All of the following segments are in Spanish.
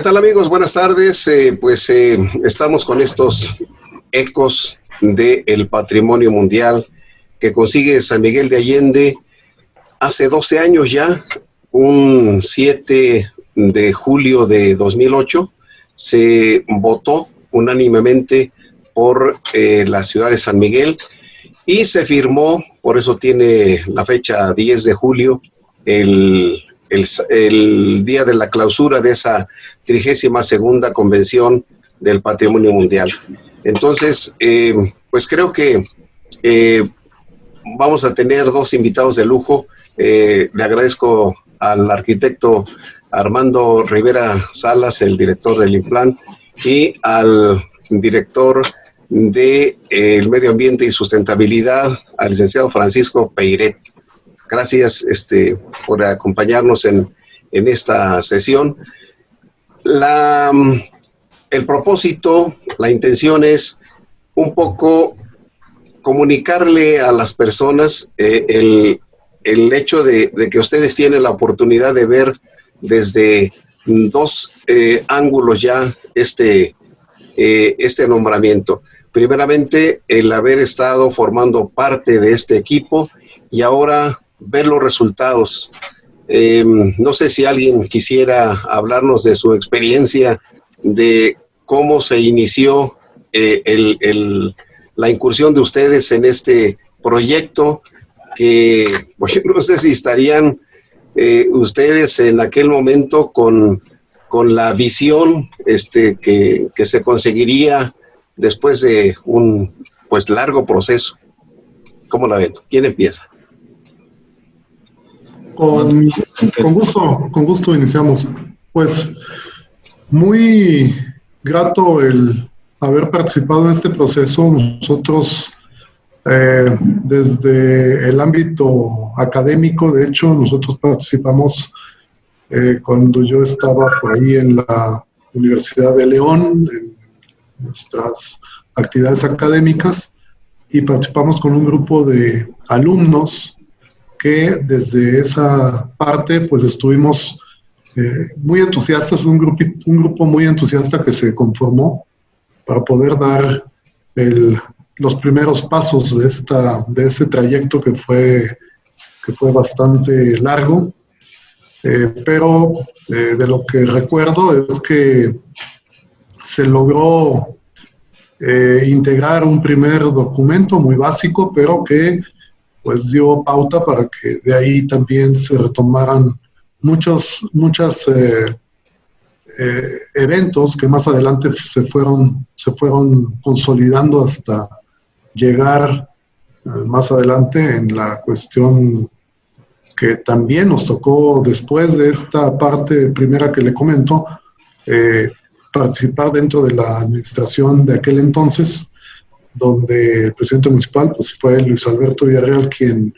¿Qué tal, amigos? Buenas tardes. Estamos con estos ecos del patrimonio mundial que consigue San Miguel de Allende hace 12 años ya, un 7 de julio de 2008, se votó unánimemente por la ciudad de San Miguel y se firmó, por eso tiene la fecha 10 de julio, el día de la clausura de esa 32ª Convención del Patrimonio Mundial. Entonces, pues creo que vamos a tener dos invitados de lujo. Le agradezco al arquitecto Armando Rivera Salas, el director del INPLAN, y al director de el Medio Ambiente y Sustentabilidad, al licenciado Francisco Peiret. Gracias por acompañarnos en esta sesión. El propósito, la intención es un poco comunicarle a las personas el hecho de que ustedes tienen la oportunidad de ver desde dos ángulos ya este nombramiento. Primeramente, el haber estado formando parte de este equipo y ahora ver los resultados. No sé si alguien quisiera hablarnos de su experiencia, de cómo se inició la incursión de ustedes en este proyecto, que bueno, no sé si estarían ustedes en aquel momento con la visión que se conseguiría después de un largo proceso. ¿Cómo la ven? ¿Quién empieza? Con gusto iniciamos. Pues muy grato el haber participado en este proceso. Nosotros desde el ámbito académico, de hecho, nosotros participamos cuando yo estaba por ahí en la Universidad de León, en nuestras actividades académicas, y participamos con un grupo de alumnos que desde esa parte pues estuvimos muy entusiastas, un grupo muy entusiasta que se conformó para poder dar los primeros pasos de este trayecto que fue bastante largo, pero de lo que recuerdo es que se logró integrar un primer documento muy básico, pero que pues dio pauta para que de ahí también se retomaran muchos eventos que más adelante se fueron consolidando hasta llegar más adelante en la cuestión que también nos tocó después de esta parte primera que le comento, participar dentro de la administración de aquel entonces, donde el presidente municipal pues fue Luis Alberto Villarreal quien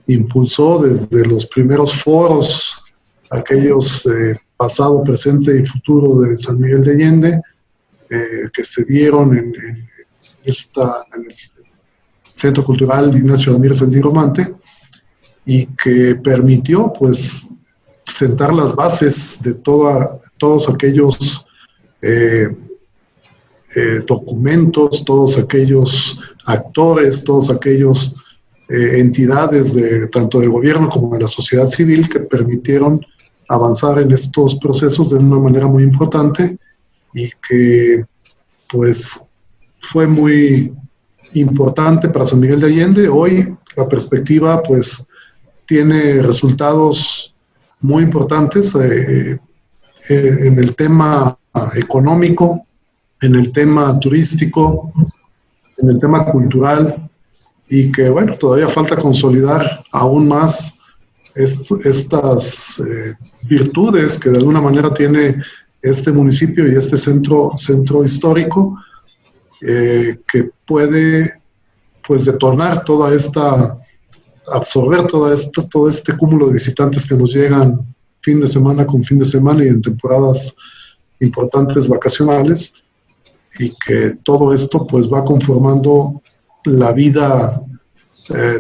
impulsó desde los primeros foros, aquellos pasado, presente y futuro de San Miguel de Allende, que se dieron en el Centro Cultural Ignacio Ramírez El Nigromante, y que permitió pues sentar las bases de todos aquellos documentos, todos aquellos actores, todos aquellos entidades tanto de gobierno como de la sociedad civil que permitieron avanzar en estos procesos de una manera muy importante, y que pues fue muy importante para San Miguel de Allende. Hoy la perspectiva pues tiene resultados muy importantes en el tema económico, en el tema turístico, en el tema cultural, y que bueno, todavía falta consolidar aún más estas virtudes que de alguna manera tiene este municipio y este centro histórico, que puede pues detonar absorber todo este cúmulo de visitantes que nos llegan fin de semana con fin de semana y en temporadas importantes vacacionales, y que todo esto pues va conformando la vida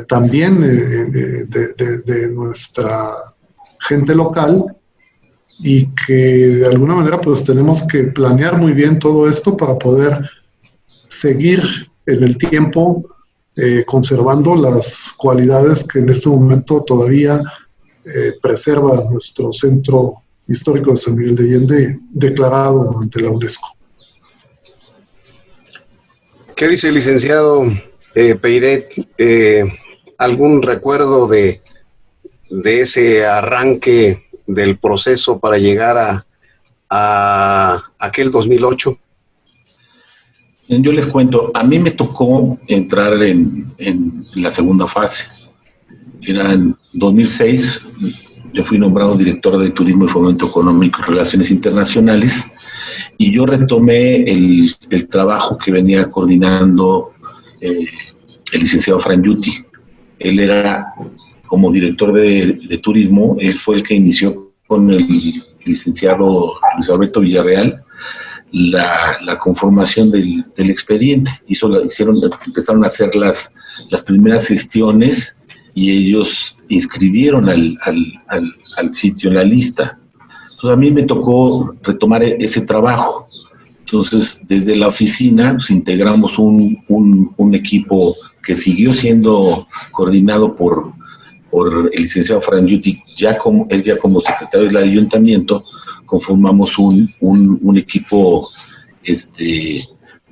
también de nuestra gente local, y que de alguna manera pues tenemos que planear muy bien todo esto para poder seguir en el tiempo conservando las cualidades que en este momento todavía preserva nuestro centro histórico de San Miguel de Allende, declarado ante la UNESCO. ¿Qué dice el licenciado Peiret? ¿Algún recuerdo de ese arranque del proceso para llegar a aquel 2008? Yo les cuento, a mí me tocó entrar en la segunda fase. Era en 2006, yo fui nombrado director de Turismo y Fomento Económico y Relaciones Internacionales, y yo retomé el trabajo que venía coordinando el licenciado Frangiuti. Él era, como director de turismo, él fue el que inició con el licenciado Luis Alberto Villarreal la conformación del expediente. Empezaron a hacer las primeras gestiones y ellos inscribieron al sitio en la lista. Entonces a mí me tocó retomar ese trabajo. Entonces desde la oficina pues, integramos un equipo que siguió siendo coordinado por el licenciado Frangiuti, él ya como secretario del ayuntamiento. Conformamos un equipo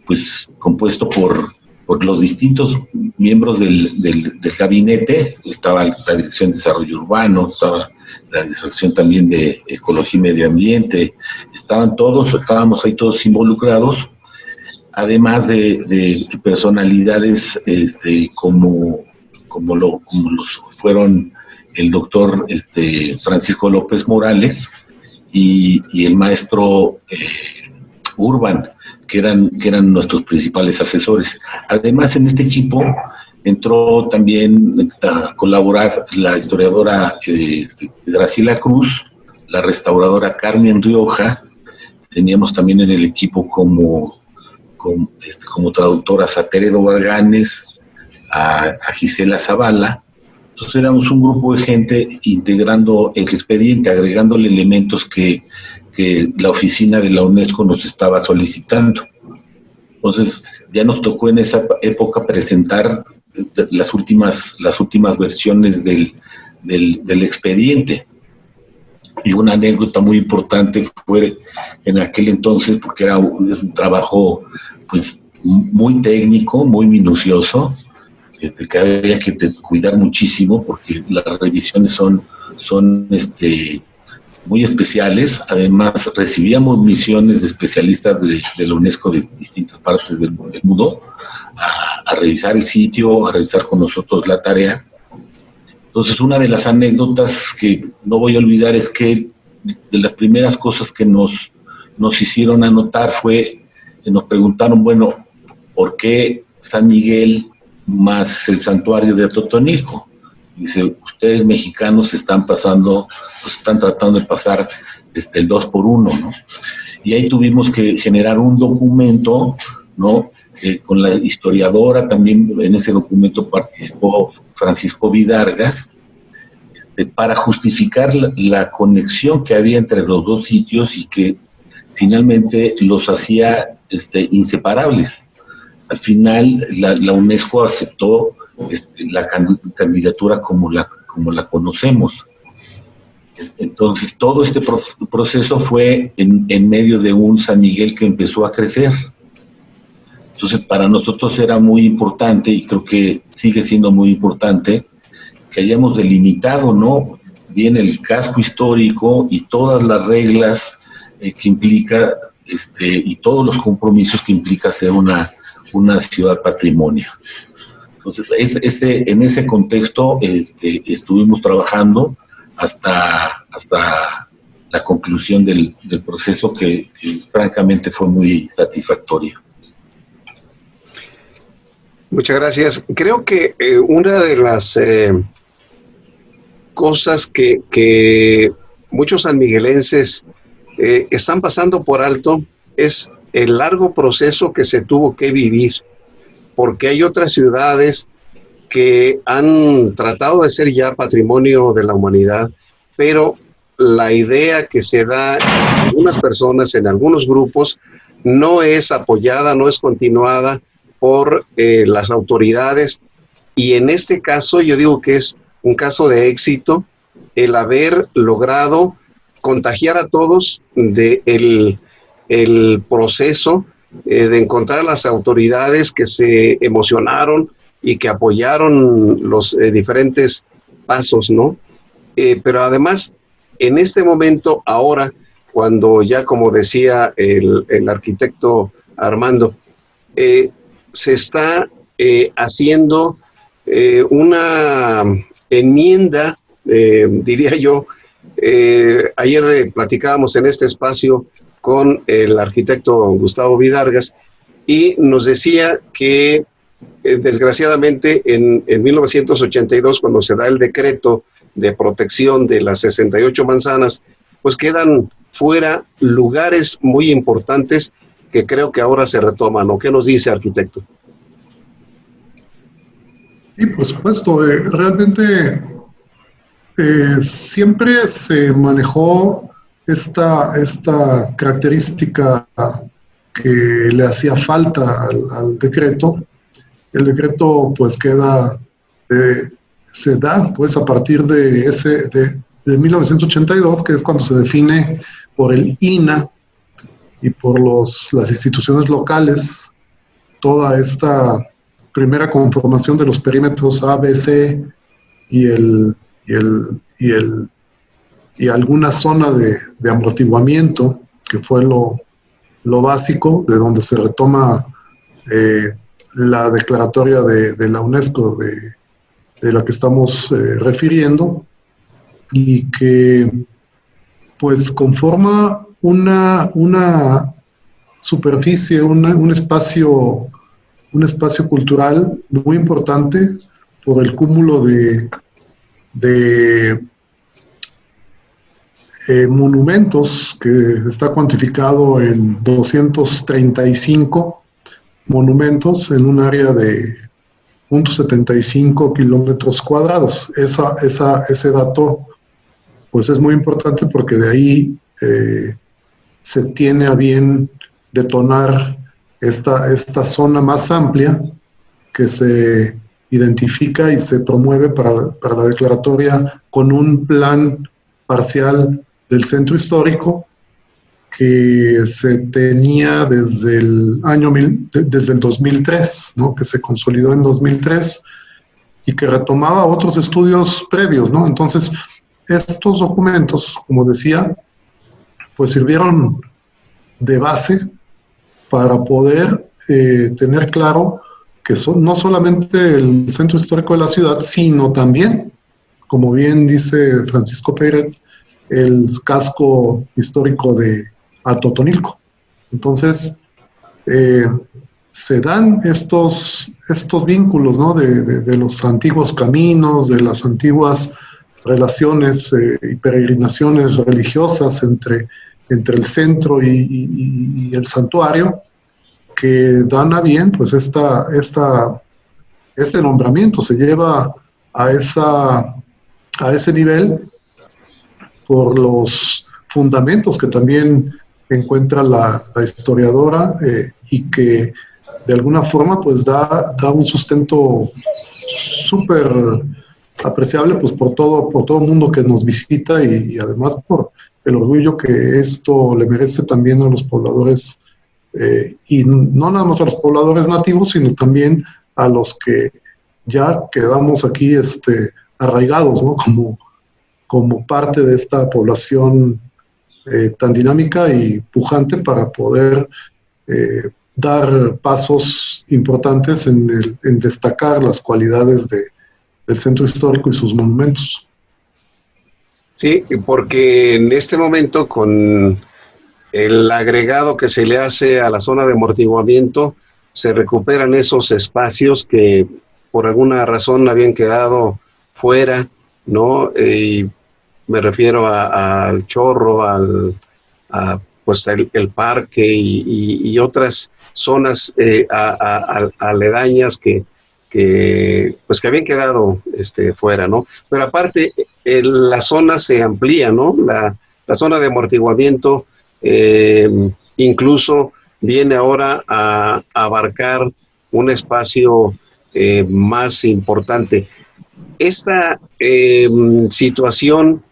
pues compuesto por los distintos miembros del gabinete. Estaba la Dirección de Desarrollo Urbano, estaba la Dirección también de Ecología y Medio Ambiente, estábamos ahí todos involucrados, además de personalidades como los fueron el doctor Francisco López Morales y el maestro Urban, que eran nuestros principales asesores. Además, en este equipo entró también a colaborar la historiadora Graciela Cruz, la restauradora Carmen Rioja. Teníamos también en el equipo como traductoras a Teredo Varganes, a Gisela Zavala. Entonces éramos un grupo de gente integrando el expediente, agregándole elementos que la oficina de la UNESCO nos estaba solicitando. Entonces ya nos tocó en esa época presentar las últimas versiones del expediente. Y una anécdota muy importante fue en aquel entonces, porque era un trabajo pues muy técnico, muy minucioso, que había que cuidar muchísimo porque las revisiones son muy especiales. Además, recibíamos misiones de especialistas de la UNESCO de distintas partes del mundo a revisar el sitio, a revisar con nosotros la tarea. Entonces, una de las anécdotas que no voy a olvidar es que de las primeras cosas que nos hicieron anotar fue que nos preguntaron, bueno, ¿por qué San Miguel más el santuario de Atotonilco? Dice, ustedes mexicanos están tratando de pasar el 2 por 1, ¿no? Y ahí tuvimos que generar un documento, ¿no? Con la historiadora, también en ese documento participó Francisco Vidargas, para justificar la conexión que había entre los dos sitios y que finalmente los hacía inseparables. Al final la UNESCO aceptó la candidatura como la conocemos. Entonces todo este proceso fue en medio de un San Miguel que empezó a crecer. Entonces para nosotros era muy importante, y creo que sigue siendo muy importante, que hayamos delimitado, ¿no?, bien el casco histórico y todas las reglas que implica y todos los compromisos que implica ser una ciudad patrimonio. Entonces, en ese contexto estuvimos trabajando hasta la conclusión del proceso que francamente fue muy satisfactorio. Muchas gracias. Creo que una de las cosas que muchos sanmiguelenses están pasando por alto es el largo proceso que se tuvo que vivir, porque hay otras ciudades que han tratado de ser ya patrimonio de la humanidad, pero la idea que se da en algunas personas, en algunos grupos, no es apoyada, no es continuada por las autoridades. Y en este caso yo digo que es un caso de éxito el haber logrado contagiar a todos de el proceso de encontrar a las autoridades que se emocionaron y que apoyaron los diferentes pasos, ¿no? Pero además, en este momento, ahora, cuando ya, como decía el arquitecto Armando, se está haciendo una enmienda, diría yo. Ayer platicábamos en este espacio con el arquitecto Gustavo Vidargas y nos decía que desgraciadamente en 1982, cuando se da el decreto de protección de las 68 manzanas, pues quedan fuera lugares muy importantes que creo que ahora se retoman. ¿O qué nos dice, arquitecto? Sí, por supuesto. Realmente siempre se manejó esta característica que le hacía falta al decreto. El decreto pues se da pues a partir de 1982, que es cuando se define por el INAH y por las instituciones locales toda esta primera conformación de los perímetros A, B, C y alguna zona de amortiguamiento, que fue lo básico, de donde se retoma la declaratoria de la UNESCO de la que estamos refiriendo, y que pues conforma una superficie, un espacio cultural muy importante por el cúmulo de monumentos, que está cuantificado en 235 monumentos en un área de 0.75 kilómetros cuadrados. Ese dato pues es muy importante porque de ahí se tiene a bien detonar esta zona más amplia que se identifica y se promueve para la declaratoria con un plan parcial del centro histórico que se tenía desde el 2003, ¿no? Que se consolidó en 2003 y que retomaba otros estudios previos, ¿no? Entonces, estos documentos, como decía, pues sirvieron de base para poder tener claro que no solamente el centro histórico de la ciudad, sino también, como bien dice Francisco Peiret, el casco histórico de Atotonilco. Entonces, se dan estos vínculos, ¿no? de los antiguos caminos, de las antiguas relaciones y peregrinaciones religiosas entre el centro y el santuario, que dan a bien, pues este nombramiento se lleva a ese nivel por los fundamentos que también encuentra la historiadora y que de alguna forma pues da un sustento súper apreciable pues por todo el mundo que nos visita y además por el orgullo que esto le merece también a los pobladores, y no nada más a los pobladores nativos, sino también a los que ya quedamos aquí arraigados, ¿no? como parte de esta población tan dinámica y pujante para poder dar pasos importantes en destacar las cualidades del centro histórico y sus monumentos. Sí, porque en este momento, con el agregado que se le hace a la zona de amortiguamiento, se recuperan esos espacios que por alguna razón habían quedado fuera, ¿no? Y me refiero al Chorro, pues el parque y otras zonas aledañas que pues que habían quedado fuera, ¿no? Pero aparte, la zona se amplía, ¿no? La zona de amortiguamiento incluso viene ahora a abarcar un espacio más importante. Esta situación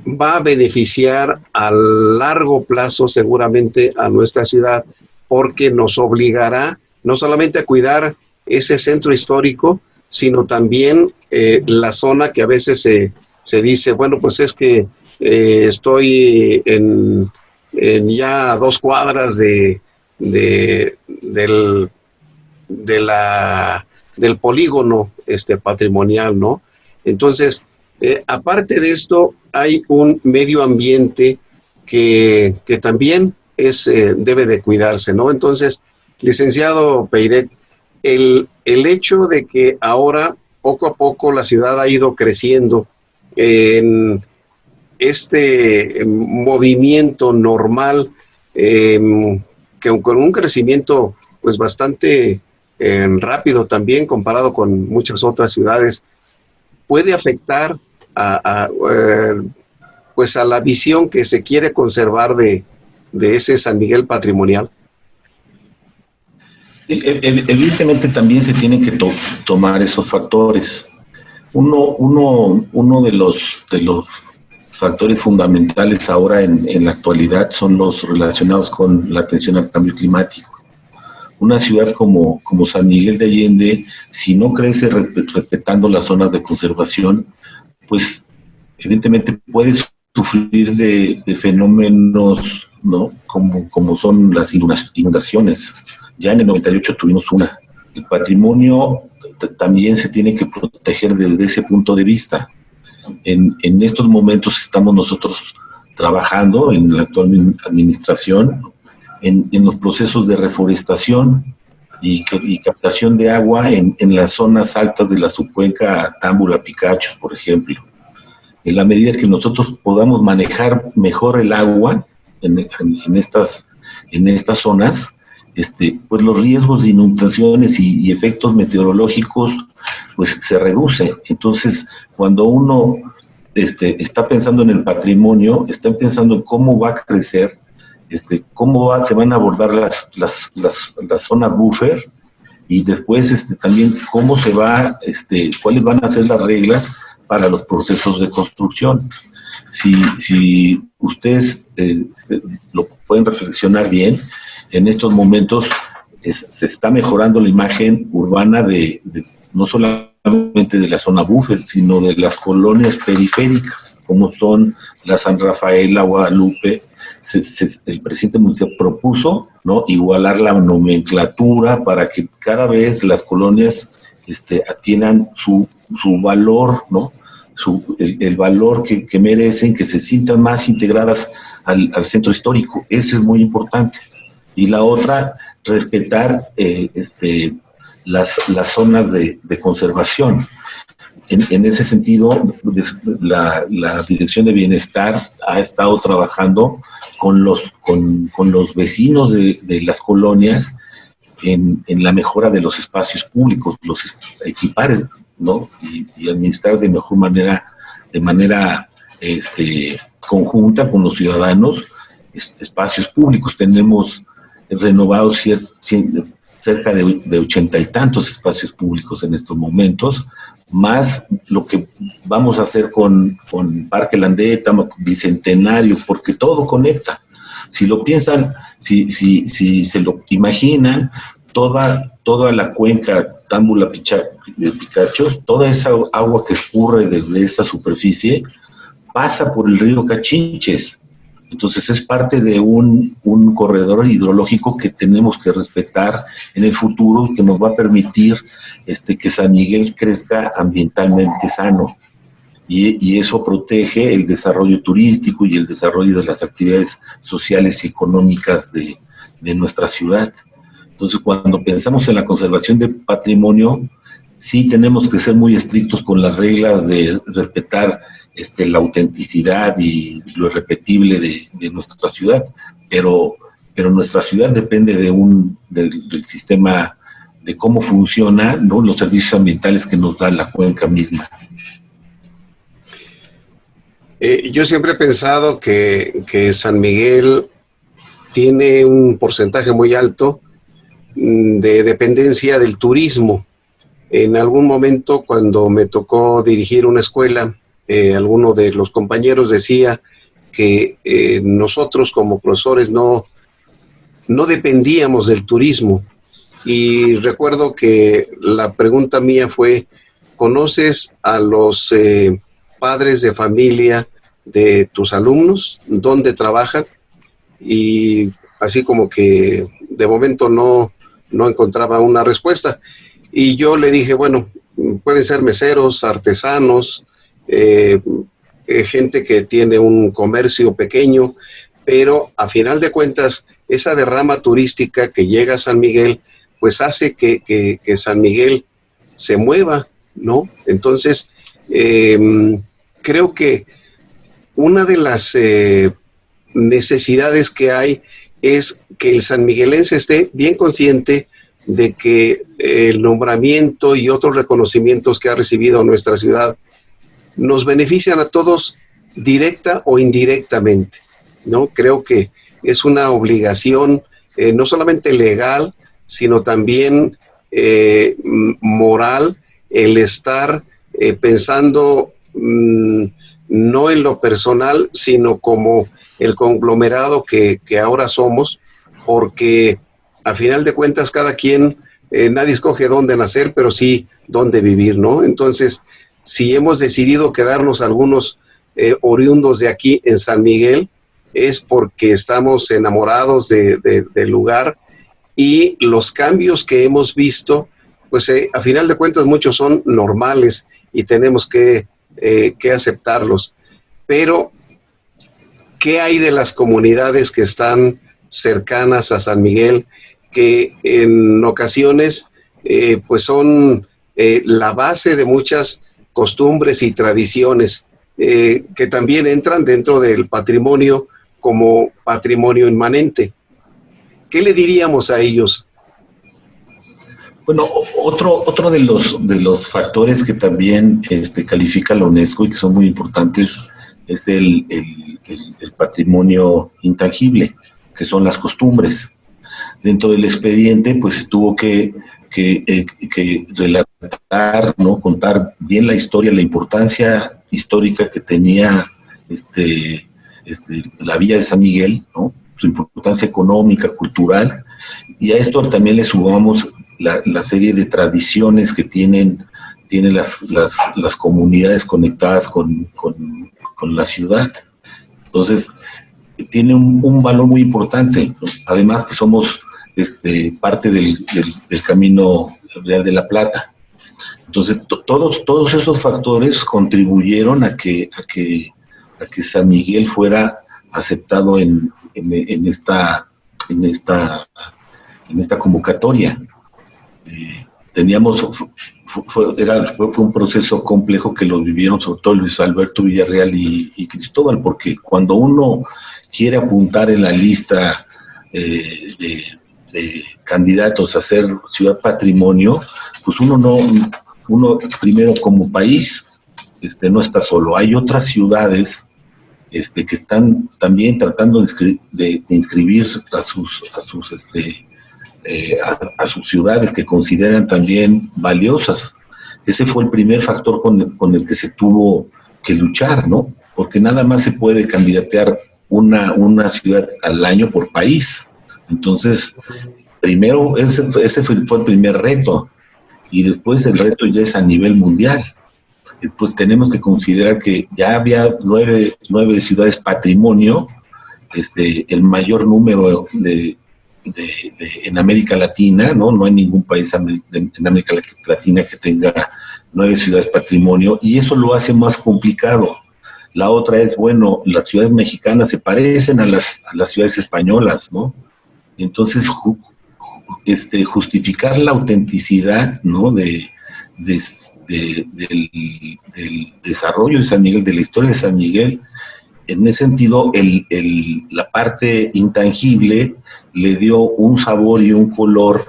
va a beneficiar a largo plazo seguramente a nuestra ciudad, porque nos obligará no solamente a cuidar ese centro histórico, sino también la zona que a veces se dice, bueno, pues es que estoy en ya 2 cuadras del polígono patrimonial, ¿no? Entonces, aparte de esto, hay un medio ambiente que también debe de cuidarse, ¿no? Entonces, licenciado Peiret, el hecho de que ahora, poco a poco, la ciudad ha ido creciendo en este movimiento normal, que con un crecimiento pues bastante rápido también comparado con muchas otras ciudades, puede afectar pues a la visión que se quiere conservar de ese San Miguel patrimonial. Evidentemente también se tienen que tomar esos factores. Uno de los factores fundamentales ahora en la actualidad son los relacionados con la atención al cambio climático. Una ciudad como San Miguel de Allende, si no crece respetando las zonas de conservación, pues evidentemente puede sufrir de fenómenos, ¿no? como son las inundaciones. Ya en el 98 tuvimos una. El patrimonio también se tiene que proteger desde ese punto de vista. En estos momentos estamos nosotros trabajando en la actual administración en los procesos de reforestación y captación de agua en las zonas altas de la subcuenca Támbula-Picachos, por ejemplo. En la medida que nosotros podamos manejar mejor el agua en estas zonas, pues los riesgos de inundaciones y efectos meteorológicos pues se reducen. Entonces, cuando uno está pensando en el patrimonio, está pensando en cómo va a crecer, cómo se van a abordar las zonas buffer, y después también cómo se va, cuáles van a ser las reglas para los procesos de construcción. Si ustedes lo pueden reflexionar bien, en estos momentos se está mejorando la imagen urbana no solamente de la zona buffer, sino de las colonias periféricas, como son la San Rafael, la Guadalupe. El presidente municipal propuso, ¿no?, igualar la nomenclatura para que cada vez las colonias adquieran su valor, ¿no?, el valor que merecen, que se sientan más integradas al centro histórico. Eso es muy importante. Y la otra, respetar las zonas de conservación. En ese sentido, la Dirección de Bienestar ha estado trabajando con los vecinos de las colonias en la mejora de los espacios públicos, los equipar, ¿no?, y administrar de mejor manera, de manera conjunta con los ciudadanos, espacios públicos. Tenemos renovados cerca de 80 y tantos espacios públicos en estos momentos, más lo que vamos a hacer con Parque Landeta, Bicentenario, porque todo conecta. Si lo piensan, si se lo imaginan, toda la cuenca Támbula-Picachos, toda esa agua que escurre desde esa superficie pasa por el río Cachinches. Entonces es parte de un corredor hidrológico que tenemos que respetar en el futuro y que nos va a permitir que San Miguel crezca ambientalmente sano. Y eso protege el desarrollo turístico y el desarrollo de las actividades sociales y económicas de nuestra ciudad. Entonces, cuando pensamos en la conservación de patrimonio, sí tenemos que ser muy estrictos con las reglas de respetar la autenticidad y lo irrepetible de nuestra ciudad, pero nuestra ciudad depende del sistema de cómo funcionan, ¿no?, los servicios ambientales que nos da la cuenca misma. Yo siempre he pensado que San Miguel tiene un porcentaje muy alto de dependencia del turismo. En algún momento, cuando me tocó dirigir una escuela, alguno de los compañeros decía que nosotros como profesores no dependíamos del turismo. Y recuerdo que la pregunta mía fue, ¿conoces a los padres de familia de tus alumnos? ¿Dónde trabajan? Y así como que de momento no encontraba una respuesta. Y yo le dije, bueno, pueden ser meseros, artesanos, gente que tiene un comercio pequeño, pero a final de cuentas, esa derrama turística que llega a San Miguel, pues hace que San Miguel se mueva, ¿no? Entonces, creo que una de las necesidades que hay es que el sanmiguelense esté bien consciente de que el nombramiento y otros reconocimientos que ha recibido nuestra ciudad nos benefician a todos directa o indirectamente, ¿no? Creo que es una obligación no solamente legal, sino también moral, el estar pensando no en lo personal, sino como el conglomerado que ahora somos, porque a final de cuentas cada quien, nadie escoge dónde nacer, pero sí dónde vivir, ¿no? Entonces, si hemos decidido quedarnos algunos oriundos de aquí en San Miguel, es porque estamos enamorados del lugar, y los cambios que hemos visto, pues a final de cuentas muchos son normales y tenemos que aceptarlos. Pero, ¿qué hay de las comunidades que están cercanas a San Miguel, que en ocasiones pues son la base de muchas costumbres y tradiciones que también entran dentro del patrimonio como patrimonio inmanente? ¿Qué le diríamos a ellos? Bueno, otro de los factores que también califica la UNESCO y que son muy importantes es el patrimonio intangible, que son las costumbres. Dentro del expediente, pues tuvo que relatar, ¿no?, contar bien la historia, la importancia histórica que tenía la villa de San Miguel, ¿no?, su importancia económica, cultural, y a esto también le sumamos la serie de tradiciones que tienen las comunidades conectadas con la ciudad. Entonces, tiene un valor muy importante, ¿no? Además que somos parte del Camino Real de la Plata. Entonces, todos esos factores contribuyeron a que San Miguel fuera aceptado en esta convocatoria. Fue un proceso complejo que lo vivieron sobre todo Luis Alberto Villarreal y Cristóbal, porque cuando uno quiere apuntar en la lista de candidatos a ser ciudad patrimonio, pues uno primero como país no está solo. Hay otras ciudades que están también tratando de inscribir a sus ciudades, que consideran también valiosas. Ese fue el primer factor con el que se tuvo que luchar, ¿no? Porque nada más se puede candidatear una ciudad al año por país. Entonces, primero, ese fue el primer reto, y después el reto ya es a nivel mundial. Pues tenemos que considerar que ya había nueve ciudades patrimonio, el mayor número en América Latina, ¿no? No hay ningún país en América Latina que tenga 9 ciudades patrimonio, y eso lo hace más complicado. La otra es, bueno, las ciudades mexicanas se parecen a las ciudades españolas, ¿no? Entonces, justificar la autenticidad, ¿no?, del desarrollo de San Miguel, de la historia de San Miguel, en ese sentido, la parte intangible le dio un sabor y un color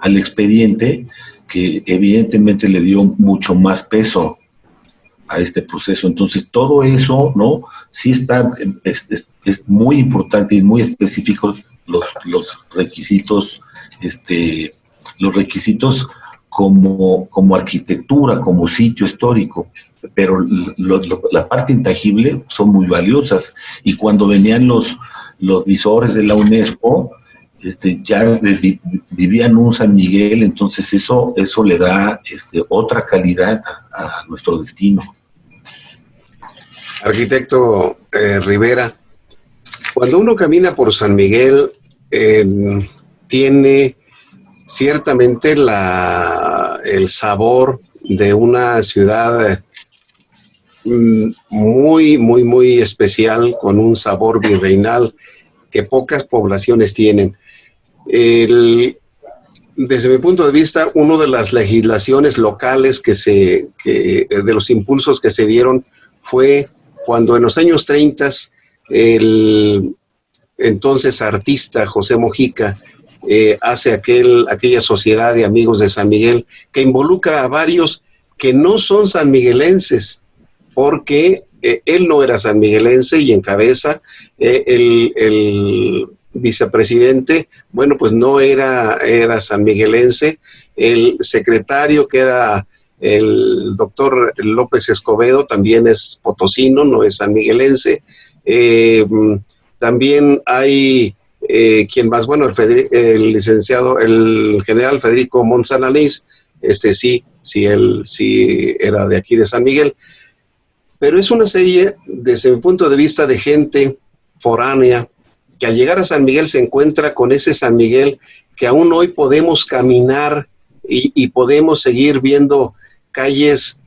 al expediente que evidentemente le dio mucho más peso a este proceso. Entonces, todo eso, ¿no? Sí está, es muy importante y muy específico los requisitos, los requisitos como arquitectura, como sitio histórico, pero la parte intangible son muy valiosas. Y cuando venían los visores de la UNESCO, ya vivían un San Miguel, entonces eso le da otra calidad a nuestro destino. Arquitecto Rivera, cuando uno camina por San Miguel, tiene ciertamente el sabor de una ciudad muy, muy, muy especial, con un sabor virreinal que pocas poblaciones tienen. Desde mi punto de vista, una de las legislaciones locales de los impulsos que se dieron fue cuando en los años 30 el entonces artista José Mojica hace aquella sociedad de amigos de San Miguel que involucra a varios que no son sanmiguelenses, porque él no era sanmiguelense y encabeza el vicepresidente, bueno, pues no era sanmiguelense, el secretario, que era el doctor López Escobedo, también es potosino, no es sanmiguelense. También hay quien más, bueno, el licenciado, el general Federico Monsananís, él sí era de aquí de San Miguel, pero es una serie, desde mi punto de vista, de gente foránea, que al llegar a San Miguel se encuentra con ese San Miguel que aún hoy podemos caminar y podemos seguir viendo calles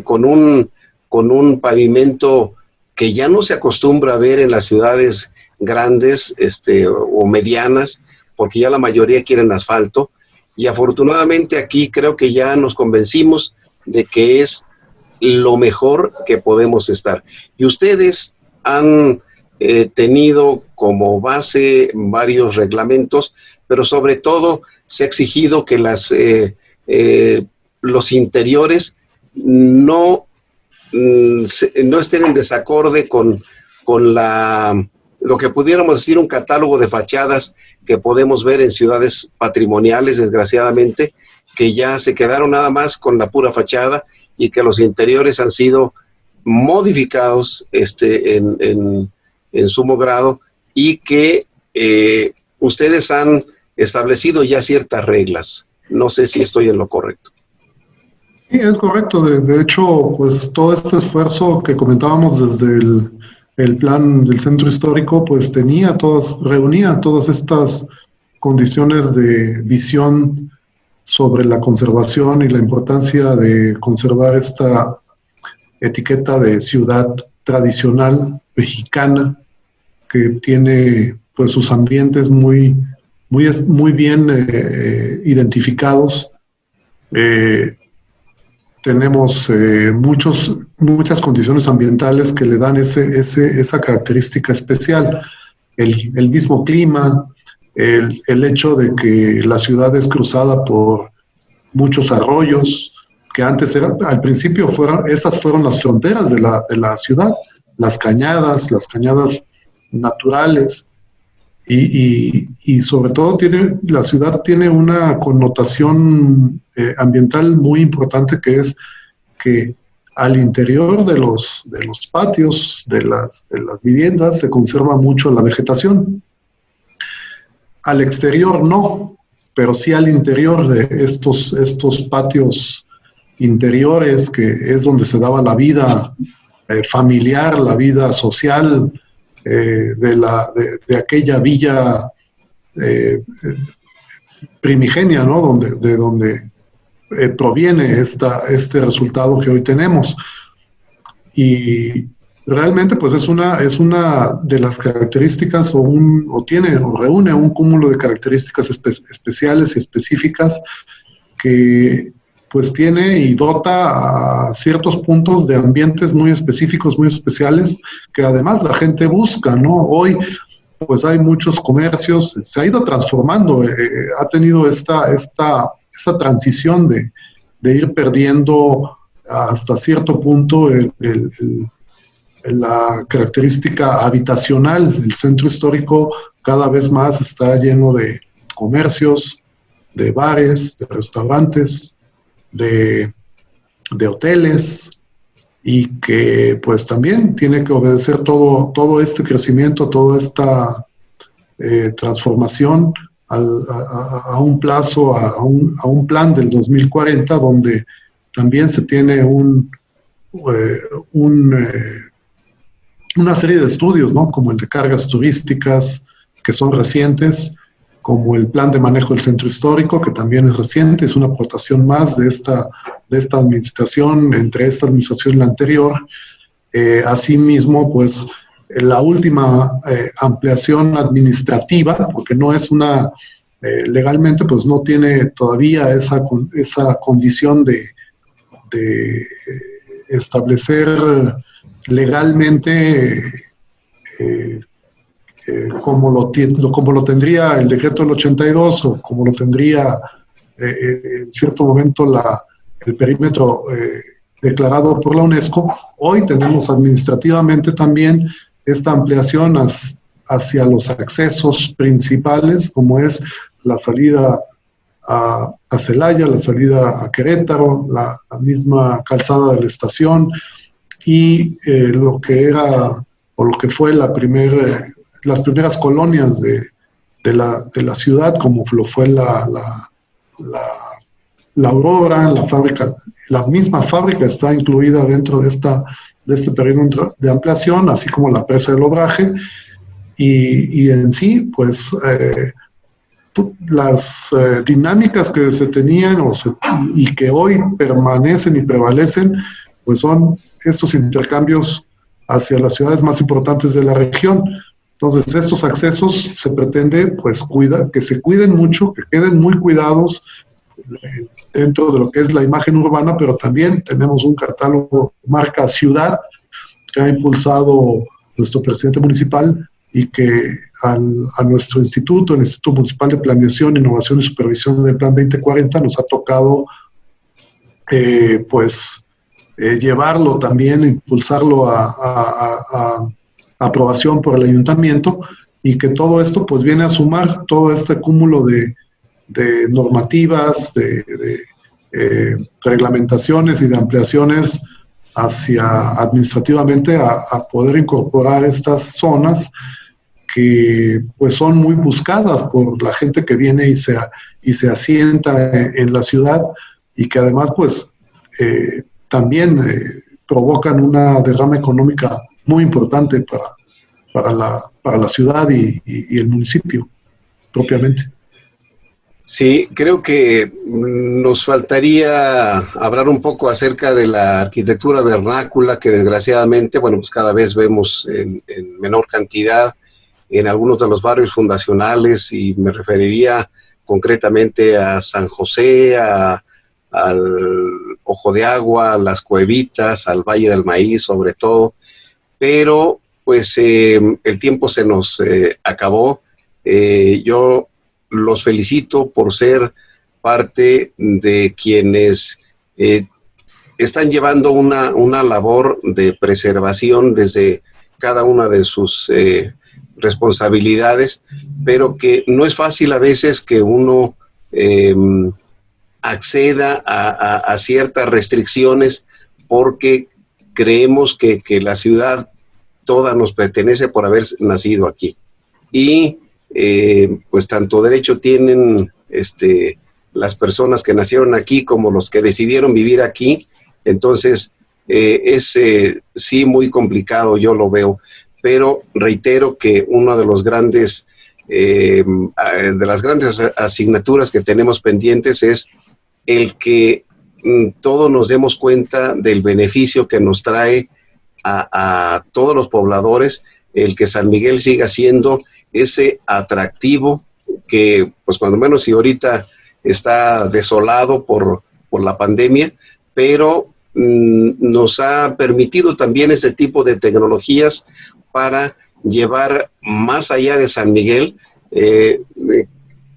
con un pavimento que ya no se acostumbra a ver en las ciudades grandes o medianas, porque ya la mayoría quieren asfalto, y afortunadamente aquí creo que ya nos convencimos de que es lo mejor que podemos estar. Y ustedes han tenido como base varios reglamentos, pero sobre todo se ha exigido que los interiores no estén en desacorde con lo que pudiéramos decir un catálogo de fachadas que podemos ver en ciudades patrimoniales, desgraciadamente, que ya se quedaron nada más con la pura fachada y que los interiores han sido modificados en sumo grado, y que ustedes han establecido ya ciertas reglas. No sé si estoy en lo correcto. Sí, es correcto. De hecho, pues todo este esfuerzo que comentábamos desde el plan del centro histórico, pues reunía todas estas condiciones de visión sobre la conservación y la importancia de conservar esta etiqueta de ciudad tradicional mexicana, que tiene pues sus ambientes muy bien identificados. Tenemos muchas condiciones ambientales que le dan esa característica especial. El mismo clima, el hecho de que la ciudad es cruzada por muchos arroyos, que antes al principio esas fueron las fronteras de la ciudad, las cañadas naturales, y sobre todo la ciudad tiene una connotación ambiental muy importante, que es que al interior de los patios de las viviendas se conserva mucho la vegetación. Al exterior no, pero sí al interior de estos patios interiores, que es donde se daba la vida familiar, la vida social de aquella villa primigenia, ¿no? De donde proviene este resultado que hoy tenemos. Y realmente pues es una de las características, o reúne un cúmulo de características especiales y específicas que pues tiene y dota a ciertos puntos de ambientes muy específicos, muy especiales, que además la gente busca, ¿no? Hoy, pues hay muchos comercios, se ha ido transformando, ha tenido esta transición de ir perdiendo hasta cierto punto la característica habitacional. El centro histórico cada vez más está lleno de comercios, de bares, de restaurantes, de hoteles, y que pues también tiene que obedecer todo este crecimiento, toda esta transformación a un plazo, a un plan del 2040, donde también se tiene una serie de estudios, ¿no? Como el de cargas turísticas, que son recientes, como el plan de manejo del centro histórico, que también es reciente, es una aportación más de esta administración, entre esta administración y la anterior. Asimismo, pues, la última ampliación administrativa, porque no es legalmente, pues no tiene todavía esa condición de establecer legalmente como lo tendría el decreto del 82 o como lo tendría en cierto momento el perímetro declarado por la UNESCO. Hoy tenemos administrativamente también esta ampliación hacia los accesos principales, como es la salida a Celaya, la salida a Querétaro, la misma calzada de la estación, y lo que era o lo que fue las primeras colonias de la ciudad, como lo fue la Aurora, la fábrica. La misma fábrica está incluida dentro de este perímetro de ampliación, así como la presa del Obraje, y en sí, pues, las dinámicas que se tenían y que hoy permanecen y prevalecen, pues son estos intercambios hacia las ciudades más importantes de la región. Entonces, estos accesos se pretende, pues, que se cuiden mucho, que queden muy cuidados dentro de lo que es la imagen urbana, pero también tenemos un catálogo marca ciudad que ha impulsado nuestro presidente municipal, y que a nuestro instituto, el Instituto Municipal de Planeación, Innovación y Supervisión del Plan 2040, nos ha tocado llevarlo también, impulsarlo a aprobación por el ayuntamiento, y que todo esto pues viene a sumar todo este cúmulo de normativas, de reglamentaciones y de ampliaciones administrativamente a poder incorporar estas zonas que pues son muy buscadas por la gente que viene y se asienta en la ciudad, y que además pues también provocan una derrama económica muy importante para la ciudad y el municipio propiamente. Sí, creo que nos faltaría hablar un poco acerca de la arquitectura vernácula, que desgraciadamente, bueno, pues cada vez vemos en menor cantidad en algunos de los barrios fundacionales, y me referiría concretamente a San José, al Ojo de Agua, a las Cuevitas, al Valle del Maíz sobre todo, pero pues el tiempo se nos acabó. Yo los felicito por ser parte de quienes están llevando una labor de preservación desde cada una de sus responsabilidades, pero que no es fácil a veces que uno acceda a ciertas restricciones, porque creemos que la ciudad toda nos pertenece por haber nacido aquí. Y pues tanto derecho tienen las personas que nacieron aquí como los que decidieron vivir aquí. Entonces es sí muy complicado, yo lo veo, pero reitero que uno de los grandes de las grandes asignaturas que tenemos pendientes es el que todos nos demos cuenta del beneficio que nos trae a todos los pobladores, el que San Miguel siga siendo ese atractivo que, pues cuando menos si ahorita está desolado por por la pandemia, pero nos ha permitido también ese tipo de tecnologías para llevar más allá de San Miguel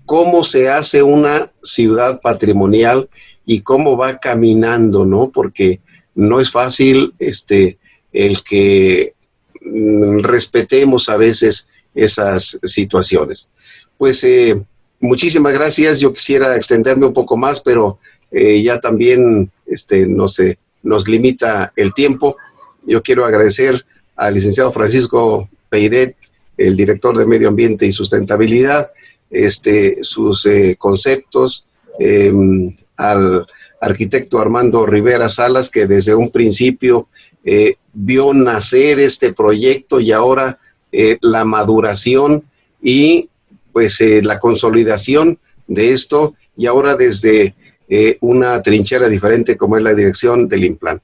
cómo se hace una ciudad patrimonial y cómo va caminando, ¿no? Porque no es fácil el que respetemos a veces esas situaciones. Pues muchísimas gracias. Yo quisiera extenderme un poco más, pero ya también no sé, nos limita el tiempo. Yo quiero agradecer al licenciado Francisco Peiret, el director de Medio Ambiente y Sustentabilidad, sus conceptos, al arquitecto Armando Rivera Salas, que desde un principio vio nacer este proyecto y ahora la maduración y pues la consolidación de esto, y ahora desde una trinchera diferente como es la dirección del INPLAN.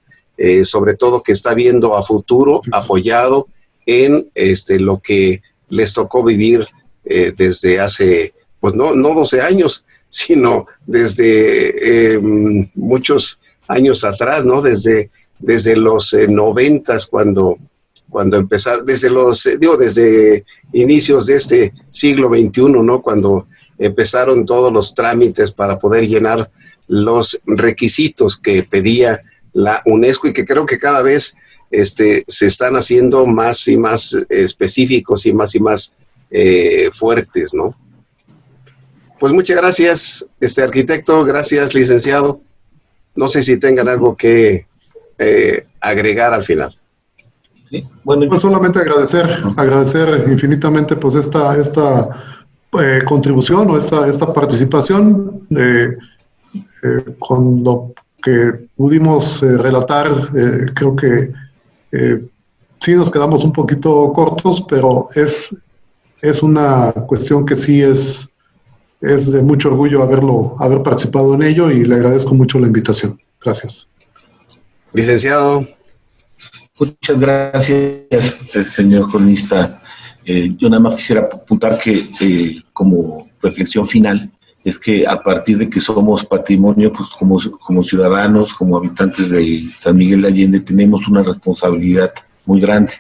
Sobre todo que está viendo a futuro, apoyado en lo que les tocó vivir desde hace, pues no 12 años, sino desde muchos años atrás, ¿no? Desde los 90s, cuando empezaron, desde inicios de este siglo XXI, ¿no? Cuando empezaron todos los trámites para poder llenar los requisitos que pedía la UNESCO y que creo que cada vez se están haciendo más y más específicos y más fuertes, ¿no? Pues muchas gracias, arquitecto, gracias, licenciado. No sé si tengan algo que agregar al final. Sí, bueno, pues solamente agradecer infinitamente pues esta contribución o esta participación con lo que pudimos relatar. Creo que sí nos quedamos un poquito cortos, pero es una cuestión que sí es de mucho orgullo haber participado en ello, y le agradezco mucho la invitación. Gracias. Licenciado. Muchas gracias, señor cronista. Yo nada más quisiera apuntar que como reflexión final es que a partir de que somos patrimonio, pues como ciudadanos, como habitantes de San Miguel de Allende, tenemos una responsabilidad muy grande.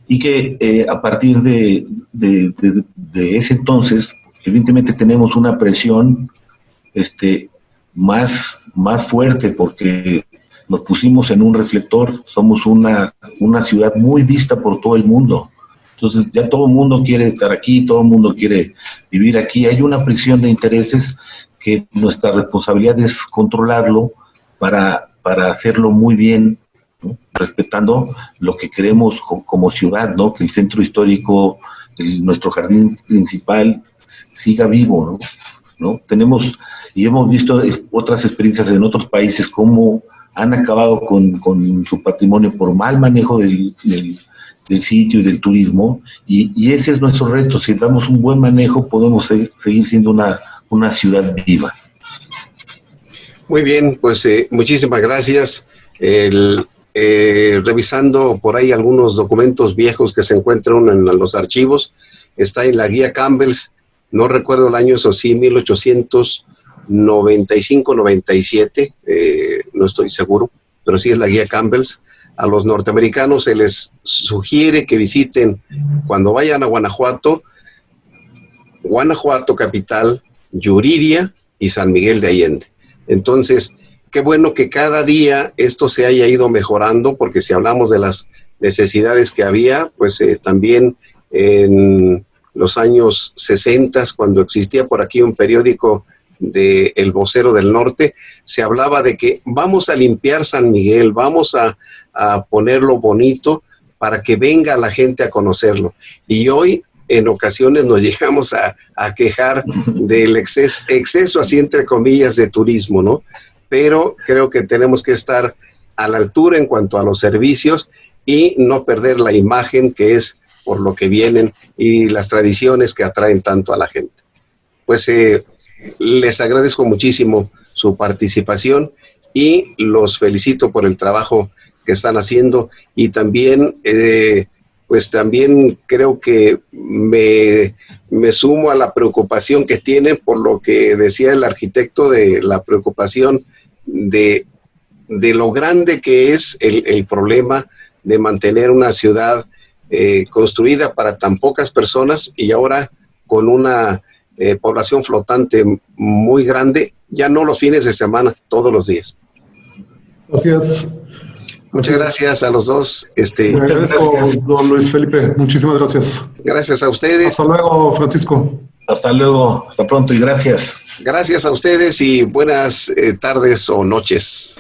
Y que a partir de ese entonces, evidentemente tenemos una presión más fuerte, porque nos pusimos en un reflector. Somos una ciudad muy vista por todo el mundo. Entonces ya todo el mundo quiere estar aquí, todo el mundo quiere vivir aquí. Hay una presión de intereses que nuestra responsabilidad es controlarlo para hacerlo muy bien, ¿no? Respetando lo que queremos como ciudad, ¿no? Que el centro histórico, nuestro jardín principal siga vivo, ¿no? Tenemos y hemos visto otras experiencias en otros países cómo han acabado con su patrimonio por mal manejo del sitio y del turismo, y ese es nuestro reto. Si damos un buen manejo, podemos seguir siendo una ciudad viva. Muy bien, pues muchísimas gracias. Revisando por ahí algunos documentos viejos que se encuentran en los archivos, está en la guía Campbell's, no recuerdo el año, eso sí, 1895-97, no estoy seguro, pero sí es la guía Campbell's. A los norteamericanos se les sugiere que visiten, cuando vayan a Guanajuato capital, Yuriria y San Miguel de Allende. Entonces, qué bueno que cada día esto se haya ido mejorando, porque si hablamos de las necesidades que había, pues también en los años 60, cuando existía por aquí un periódico de El Vocero del Norte, se hablaba de que vamos a limpiar San Miguel, vamos a ponerlo bonito para que venga la gente a conocerlo. Y hoy en ocasiones nos llegamos a quejar del exceso, así entre comillas, de turismo, ¿no? Pero creo que tenemos que estar a la altura en cuanto a los servicios y no perder la imagen que es por lo que vienen y las tradiciones que atraen tanto a la gente. Pues les agradezco muchísimo su participación y los felicito por el trabajo que están haciendo, y también pues también creo que me sumo a la preocupación que tienen por lo que decía el arquitecto, de la preocupación de lo grande que es el problema de mantener una ciudad construida para tan pocas personas y ahora con una población flotante muy grande, ya no los fines de semana, todos los días. Así es. Muchas gracias a los dos. Le agradezco, don Luis Felipe. Muchísimas gracias. Gracias a ustedes. Hasta luego, Francisco. Hasta luego, hasta pronto y gracias. Gracias a ustedes y buenas tardes o noches.